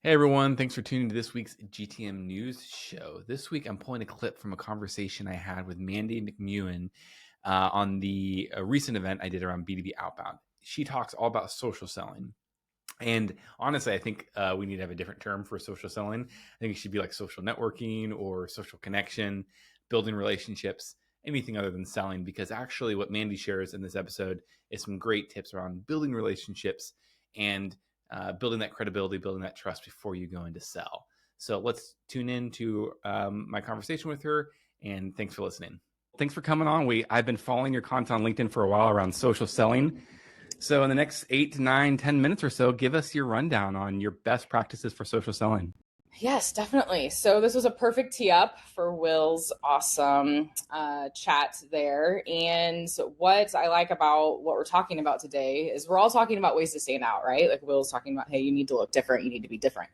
Hey everyone, thanks for tuning to this week's GTM News Show. This week I'm pulling a clip from a conversation I had with Mandy McEwen on the recent event I did around B2B Outbound. She talks all about social selling. And honestly, I think we need to have a different term for social selling. I think it should be like social networking or social connection, building relationships, anything other than selling, because actually what Mandy shares in this episode is some great tips around building relationships and building that credibility, building that trust before you go into sell. So let's tune in to my conversation with her, and thanks for listening. Thanks for coming on. I've been following your content on LinkedIn for a while around social selling. So in the next 8 to 9, 10 minutes or so, give us your rundown on your best practices for social selling. Yes, definitely. So this was a perfect tee up for Will's awesome chat there. And what I like about what we're talking about today is we're all talking about ways to stand out, right? Like Will's talking about, hey, you need to look different. You need to be different.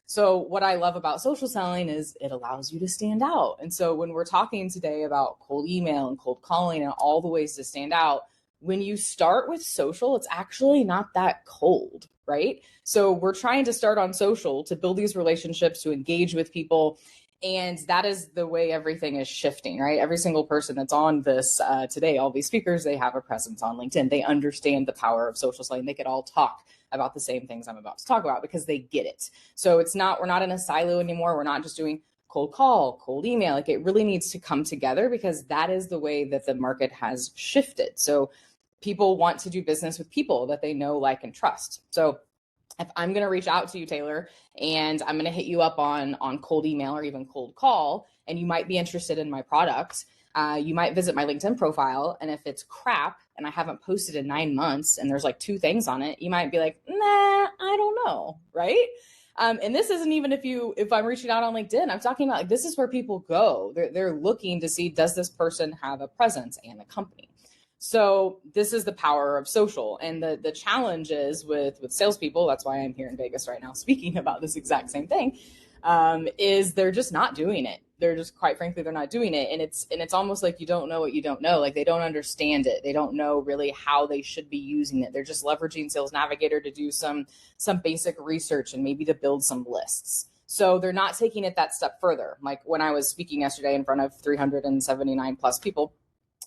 So what I love about social selling is it allows you to stand out. And so when we're talking today about cold email and cold calling and all the ways to stand out, when you start with social, it's actually not that cold, right? So we're trying to start on social to build these relationships, to engage with people. And that is the way everything is shifting, right? Every single person that's on this today, all these speakers, they have a presence on LinkedIn. They understand the power of social selling. They could all talk about the same things I'm about to talk about because they get it. So we're not in a silo anymore. We're not just doing cold call, cold email. Like it really needs to come together because that is the way that the market has shifted. So people want to do business with people that they know, like, and trust. So if I'm going to reach out to you, Taylor, and I'm going to hit you up on cold email or even cold call, and you might be interested in my product, you might visit my LinkedIn profile. And if it's crap and I haven't posted in 9 months and there's like 2 things on it, you might be like, nah, I don't know. Right. And this isn't even if I'm reaching out on LinkedIn, I'm talking about like, this is where people go. They're looking to see, does this person have a presence and a company? So this is the power of social. And the challenge is with salespeople, that's why I'm here in Vegas right now speaking about this exact same thing, is they're just not doing it. They're just, quite frankly, they're not doing it. And it's almost like you don't know what you don't know. Like they don't understand it. They don't know really how they should be using it. They're just leveraging Sales Navigator to do some basic research and maybe to build some lists. So they're not taking it that step further. Like when I was speaking yesterday in front of 379 plus people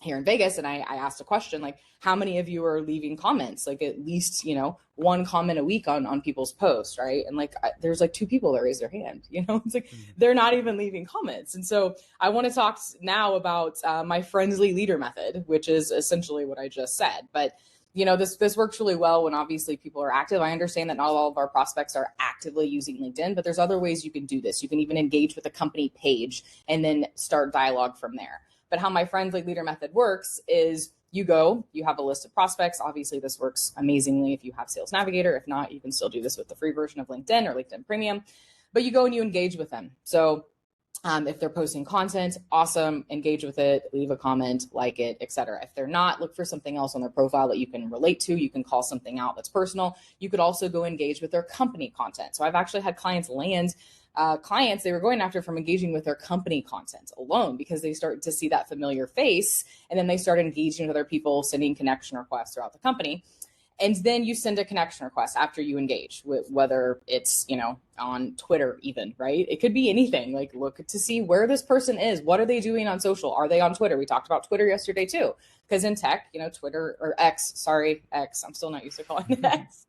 here in Vegas, and I asked a question like, how many of you are leaving comments, like at least, 1 comment a week on people's posts, right? And like there's like 2 people that raise their hand, it's like they're not even leaving comments. And so I want to talk now about my friendly leader method, which is essentially what I just said. But this works really well when obviously people are active. I understand that not all of our prospects are actively using LinkedIn, but there's other ways you can do this. You can even engage with a company page and then start dialogue from there. But how my friendly leader method works is you have a list of prospects. Obviously, this works amazingly if you have Sales Navigator. If not, you can still do this with the free version of LinkedIn or LinkedIn Premium. But you go and you engage with them. So if they're posting content, awesome, engage with it, leave a comment, like it, etc. If they're not, look for something else on their profile that you can relate to. You can call something out that's personal. You could also go engage with their company content. So I've actually had clients land clients they were going after from engaging with their company content alone because they started to see that familiar face, and then they start engaging with other people, sending connection requests throughout the company. And then you send a connection request after you engage with, whether it's, on Twitter even, right? It could be anything. Like look to see where this person is. What are they doing on social? Are they on Twitter? We talked about Twitter yesterday too, because in tech, Twitter or X, I'm still not used to calling it X,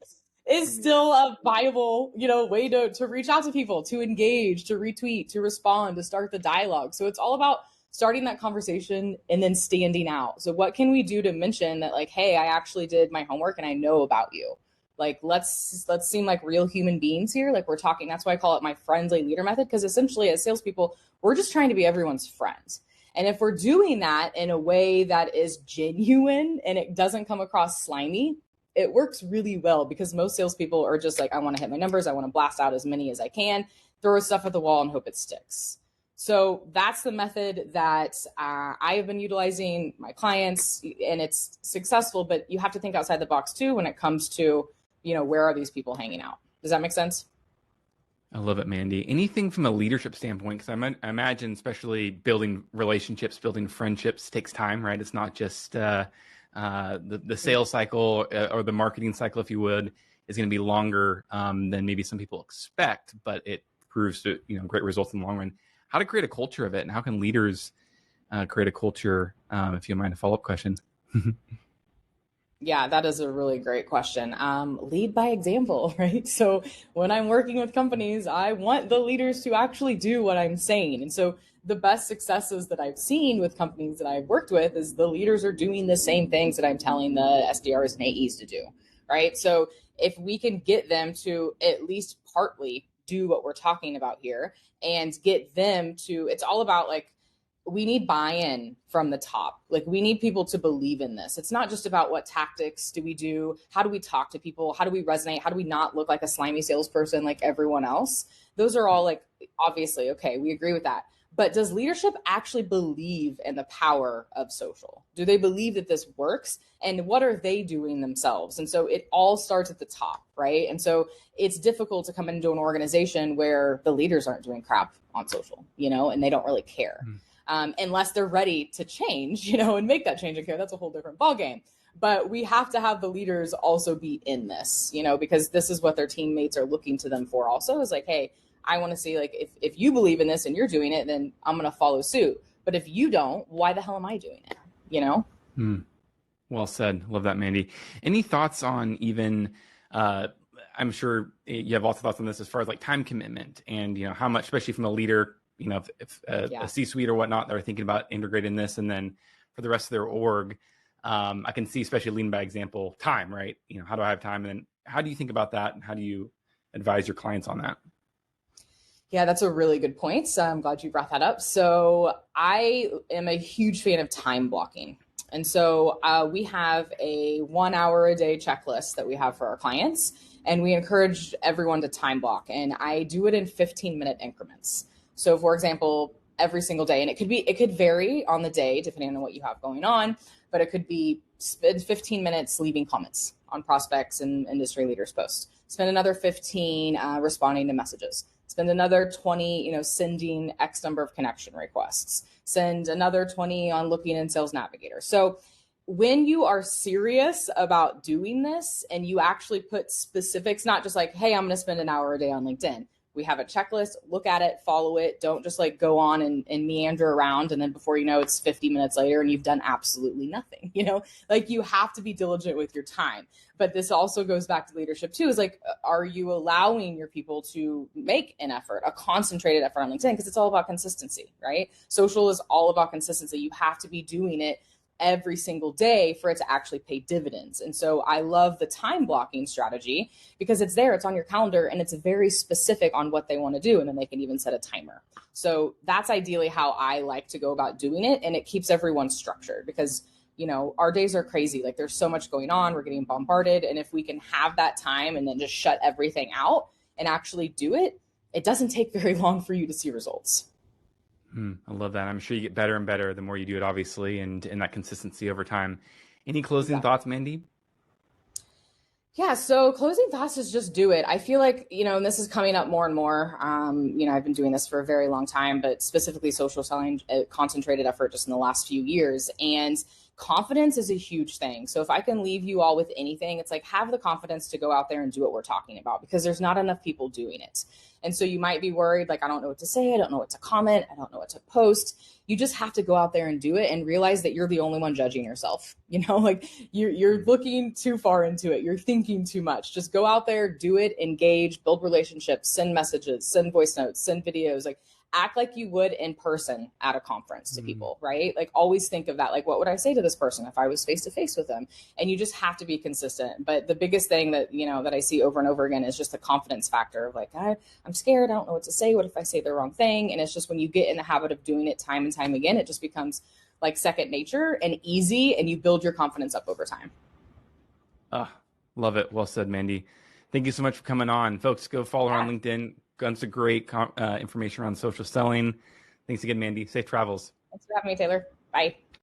is still a viable, way to reach out to people, to engage, to retweet, to respond, to start the dialogue. So it's all about starting that conversation and then standing out. So what can we do to mention that, like, hey, I actually did my homework and I know about you. Like, let's seem like real human beings here. Like we're talking, that's why I call it my friendly leader method. Because essentially as salespeople, we're just trying to be everyone's friend. And if we're doing that in a way that is genuine and it doesn't come across slimy, it works really well because most salespeople are just like, I want to hit my numbers. I want to blast out as many as I can, throw stuff at the wall and hope it sticks. So that's the method that I have been utilizing my clients, and it's successful, but you have to think outside the box too when it comes to, where are these people hanging out? Does that make sense? I love it, Mandy. Anything from a leadership standpoint, because I imagine especially building relationships, building friendships takes time, right? It's not just the sales cycle or the marketing cycle, if you would. is going to be longer than maybe some people expect, but it proves to, great results in the long run. How to create a culture of it, and how can leaders create a culture? If you don't mind, a follow-up question. Yeah, that is a really great question. Lead by example, right? So when I'm working with companies, I want the leaders to actually do what I'm saying. And so the best successes that I've seen with companies that I've worked with is the leaders are doing the same things that I'm telling the SDRs and AEs to do, right? So if we can get them to at least partly do what we're talking about here and get them to, it's all about like, we need buy-in from the top. Like we need people to believe in this. It's not just about what tactics do we do, how do we talk to people, how do we resonate, how do we not look like a slimy salesperson like everyone else. Those are all like, obviously, okay, we agree with that. But does leadership actually believe in the power of social? Do they believe that this works? And what are they doing themselves? And so it all starts at the top, right? And so it's difficult to come into an organization where the leaders aren't doing crap on social, and they don't really care. Unless they're ready to change, and make that change and care. That's a whole different ballgame. But we have to have the leaders also be in this, because this is what their teammates are looking to them for also, is like, hey, I want to see, like, if you believe in this and you're doing it, then I'm going to follow suit. But if you don't, why the hell am I doing it? Well said. Love that, Mandy. Any thoughts on even, I'm sure you have lots of thoughts on this as far as like time commitment and, how much, especially from a leader, if a C-suite or whatnot, they're thinking about integrating this, and then for the rest of their org, I can see, especially leading by example, time, right? How do I have time? And then how do you think about that? And how do you advise your clients on that? Yeah, that's a really good point. So I'm glad you brought that up. So I am a huge fan of time blocking. And so we have a 1 hour a day checklist that we have for our clients, and we encourage everyone to time block. And I do it in 15-minute increments. So for example, every single day, and it could vary on the day depending on what you have going on, but it could be spend 15 minutes leaving comments on prospects and industry leaders posts. Spend another 15 responding to messages. Spend another 20, sending X number of connection requests. Send another 20 on looking in Sales Navigator. So when you are serious about doing this and you actually put specifics, not just like, hey, I'm going to spend an hour a day on LinkedIn. We have a checklist, look at it, follow it. Don't just like go on and meander around. And then before you know, it's 50 minutes later and you've done absolutely nothing, like you have to be diligent with your time. But this also goes back to leadership too, is like, are you allowing your people to make an effort, a concentrated effort on LinkedIn? Because it's all about consistency, right? Social is all about consistency. You have to be doing it every single day for it to actually pay dividends. And so I love the time blocking strategy because it's there, it's on your calendar, and it's very specific on what they want to do. And then they can even set a timer. So that's ideally how I like to go about doing it. And it keeps everyone structured because, our days are crazy. Like there's so much going on. We're getting bombarded. And if we can have that time and then just shut everything out and actually do it, it doesn't take very long for you to see results. I love that. I'm sure you get better and better the more you do it, obviously, and that consistency over time. Any closing thoughts, Mandy? Yeah, so closing thoughts is just do it. I feel like, and this is coming up more and more. I've been doing this for a very long time, but specifically social selling, concentrated effort just in the last few years. And confidence is a huge thing. So if I can leave you all with anything, it's like have the confidence to go out there and do what we're talking about because there's not enough people doing it. And so you might be worried, like, I don't know what to say. I don't know what to comment. I don't know what to post. You just have to go out there and do it and realize that you're the only one judging yourself. Like you're looking too far into it. You're thinking too much. Just go out there, do it, engage, build relationships, send messages, send voice notes, send videos, like act like you would in person at a conference to people, right? Like always think of that. Like, what would I say to this person if I was face to face with them? And you just have to be consistent. But the biggest thing that, that I see over and over again is just the confidence factor of like, I'm scared. I don't know what to say. What if I say the wrong thing? And it's just when you get in the habit of doing it time and time again, it just becomes like second nature and easy, and you build your confidence up over time. Love it. Well said, Mandy. Thank you so much for coming on. Folks, go follow her on LinkedIn. Tons of great information around social selling. Thanks again, Mandy. Safe travels. Thanks for having me, Taylor. Bye.